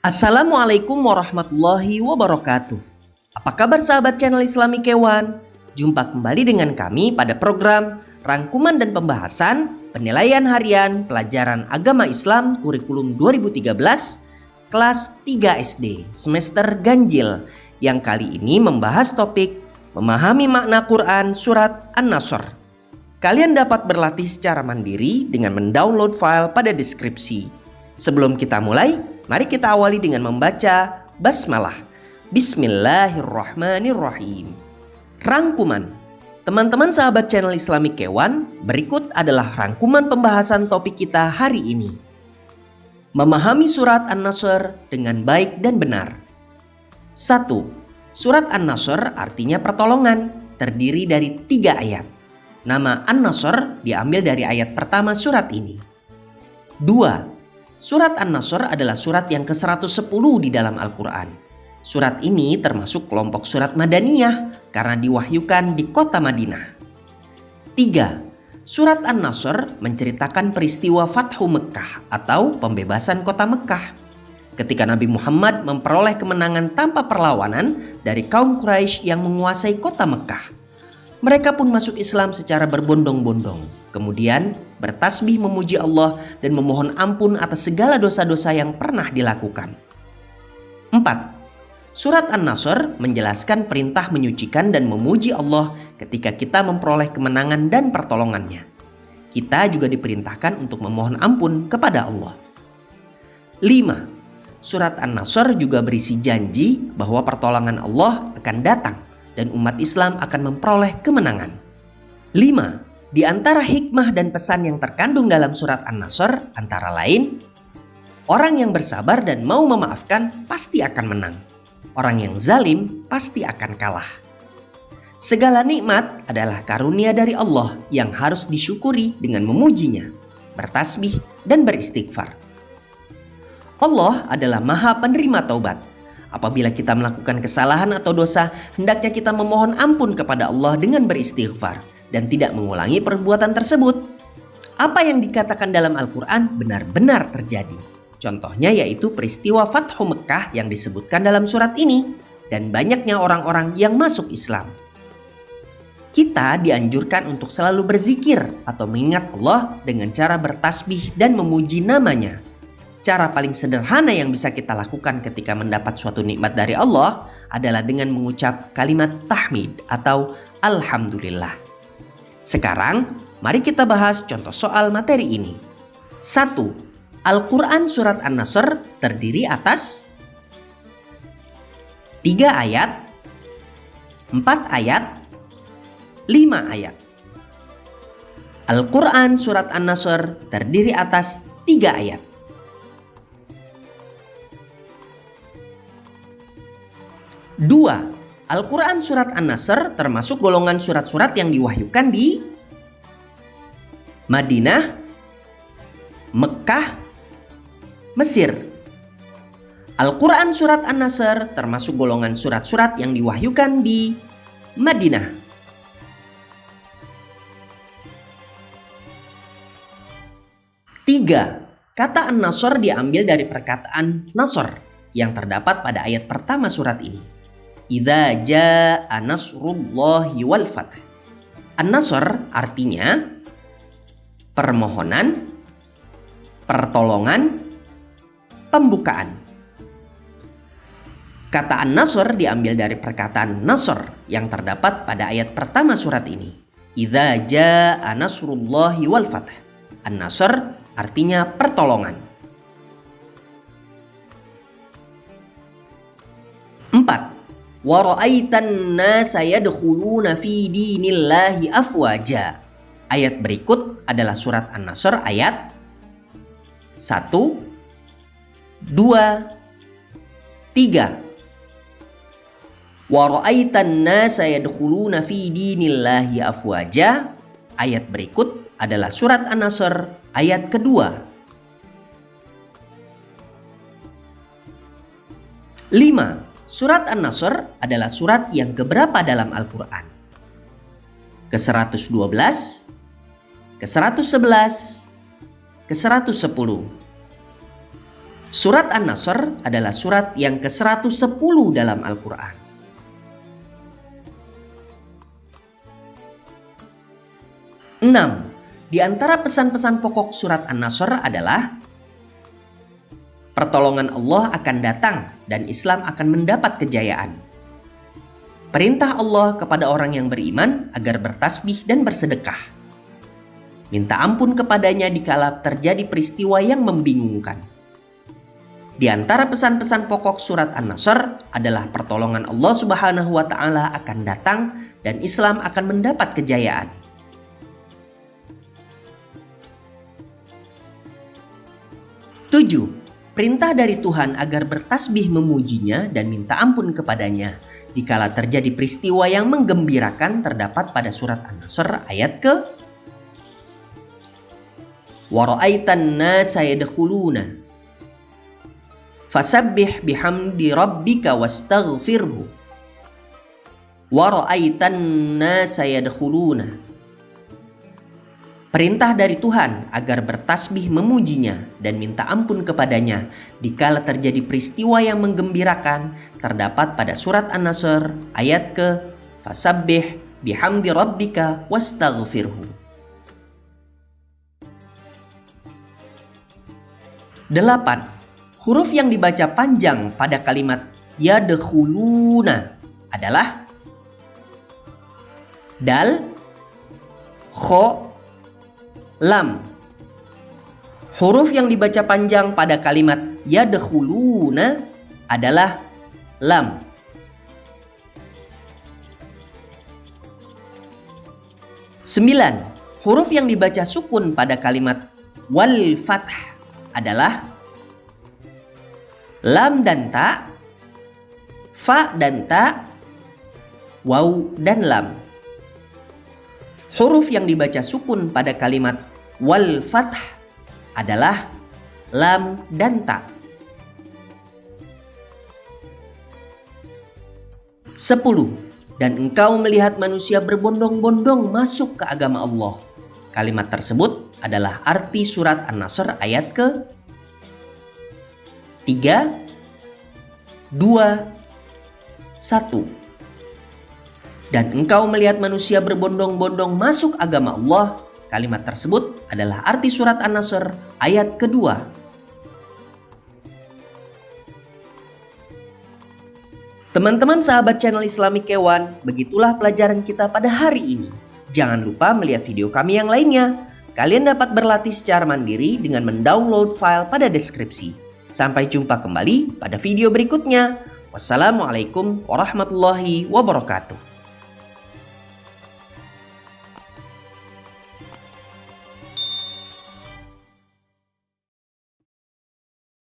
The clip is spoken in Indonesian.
Assalamualaikum warahmatullahi wabarakatuh. Apa kabar sahabat channel Islami Kewan? Jumpa kembali dengan kami pada program Rangkuman dan Pembahasan Penilaian Harian Pelajaran Agama Islam Kurikulum 2013 Kelas 3 SD Semester Ganjil, yang kali ini membahas topik Memahami makna Quran Surat An-Nasr. Kalian dapat berlatih secara mandiri dengan mendownload file pada deskripsi. Sebelum kita mulai, mari kita awali dengan membaca basmalah. Bismillahirrahmanirrahim. Rangkuman. Teman-teman sahabat channel Islami Kewan, berikut adalah rangkuman pembahasan topik kita hari ini. Memahami surat An-Nasr dengan baik dan benar. 1. Surat An-Nasr artinya pertolongan, terdiri dari 3 ayat. Nama An-Nasr diambil dari ayat pertama surat ini. 2. Surat An-Nasr adalah surat yang ke-110 di dalam Al-Quran. Surat ini termasuk kelompok surat Madaniyah karena diwahyukan di kota Madinah. 3. Surat An-Nasr menceritakan peristiwa Fathu Mekkah atau pembebasan kota Mekkah, ketika Nabi Muhammad memperoleh kemenangan tanpa perlawanan dari kaum Quraisy yang menguasai kota Mekkah. Mereka pun masuk Islam secara berbondong-bondong, kemudian bertasbih memuji Allah dan memohon ampun atas segala dosa-dosa yang pernah dilakukan. 4. Surat An-Nasr menjelaskan perintah menyucikan dan memuji Allah ketika kita memperoleh kemenangan dan pertolongannya. Kita juga diperintahkan untuk memohon ampun kepada Allah. 5. Surat An-Nasr juga berisi janji bahwa pertolongan Allah akan datang dan umat Islam akan memperoleh kemenangan. 5. Di antara hikmah dan pesan yang terkandung dalam surat An-Nasr antara lain, orang yang bersabar dan mau memaafkan pasti akan menang. Orang yang zalim pasti akan kalah. Segala nikmat adalah karunia dari Allah yang harus disyukuri dengan memujinya, bertasbih dan beristighfar. Allah adalah Maha Penerima Taubat. Apabila kita melakukan kesalahan atau dosa, hendaknya kita memohon ampun kepada Allah dengan beristighfar dan tidak mengulangi perbuatan tersebut. Apa yang dikatakan dalam Al-Quran benar-benar terjadi. Contohnya yaitu peristiwa Fathu Mekkah yang disebutkan dalam surat ini dan banyaknya orang-orang yang masuk Islam. Kita dianjurkan untuk selalu berzikir atau mengingat Allah dengan cara bertasbih dan memuji namanya. Cara paling sederhana yang bisa kita lakukan ketika mendapat suatu nikmat dari Allah adalah dengan mengucap kalimat tahmid atau alhamdulillah. Sekarang, mari kita bahas contoh soal materi ini. 1. Al-Quran Surat An-Nasr terdiri atas 3 ayat, 4 ayat, 5 ayat. Al-Quran Surat An-Nasr terdiri atas 3 ayat. 2. Al-Quran Surat An-Nasr termasuk golongan surat-surat yang diwahyukan di Madinah, Mekkah, Mesir. Al-Quran Surat An-Nasr termasuk golongan surat-surat yang diwahyukan di Madinah. 3. Kata An-Nasr diambil dari perkataan Nasr yang terdapat pada ayat pertama surat ini. Idza jaa nasrullahi wal fath. An-Nasr artinya permohonan, pertolongan, pembukaan. Kata An-Nasr diambil dari perkataan Nasr yang terdapat pada ayat pertama surat ini. Idza jaa nasrullahi wal fath. An-Nasr artinya pertolongan. 4. Wa ra'aitan nasa yadkhuluna fi dinillahi afwaja. Ayat berikut adalah surat An-Nasr ayat 1, 2, 3. Wa ra'aitan nasa yadkhuluna fi dinillahi afwaja. Ayat berikut adalah surat An-Nasr ayat kedua. 5. Surat An-Nasr adalah surat yang keberapa dalam Al-Quran? Ke-112, ke-111, ke-110. Surat An-Nasr adalah surat yang ke-110 dalam Al-Quran. 6. Di antara pesan-pesan pokok surat An-Nasr adalah pertolongan Allah akan datang dan Islam akan mendapat kejayaan. Perintah Allah kepada orang yang beriman agar bertasbih dan bersedekah. Minta ampun kepadanya dikala terjadi peristiwa yang membingungkan. Di antara pesan-pesan pokok surat An-Nasr adalah pertolongan Allah Subhanahu wa Ta'ala akan datang dan Islam akan mendapat kejayaan. 7. Perintah dari Tuhan agar bertasbih memujinya dan minta ampun kepadanya dikala terjadi peristiwa yang menggembirakan terdapat pada surat An-Nasr ayat ke wa ra'aitan nasa yadkhuluna fasabbih bihamdi rabbika wastaghfirhu wa ra'aitan nasa yadkhuluna. Perintah dari Tuhan agar bertasbih memujinya dan minta ampun kepadanya dikala terjadi peristiwa yang menggembirakan terdapat pada surat An-Nasr ayat ke fasabbih bihamdi rabbika wastaghfirhu. 8. Huruf yang dibaca panjang pada kalimat yadkhuluna adalah dal, kho, lam. Huruf yang dibaca panjang pada kalimat yadkhuluna adalah lam. 9. Huruf yang dibaca sukun pada kalimat wal fath adalah lam dan ta, fa dan ta, waw dan lam. Huruf yang dibaca sukun pada kalimat wal fath adalah lam dan ta. 10. Dan engkau melihat manusia berbondong-bondong masuk ke agama Allah. Kalimat tersebut adalah arti surat An-Nasr ayat ke 3, 2, 1. Dan engkau melihat manusia berbondong-bondong masuk agama Allah. Kalimat tersebut adalah arti surat An-Nasr ayat kedua. Teman-teman sahabat channel Islamic Kewan, begitulah pelajaran kita pada hari ini. Jangan lupa melihat video kami yang lainnya. Kalian dapat berlatih secara mandiri dengan mendownload file pada deskripsi. Sampai jumpa kembali pada video berikutnya. Wassalamualaikum warahmatullahi wabarakatuh.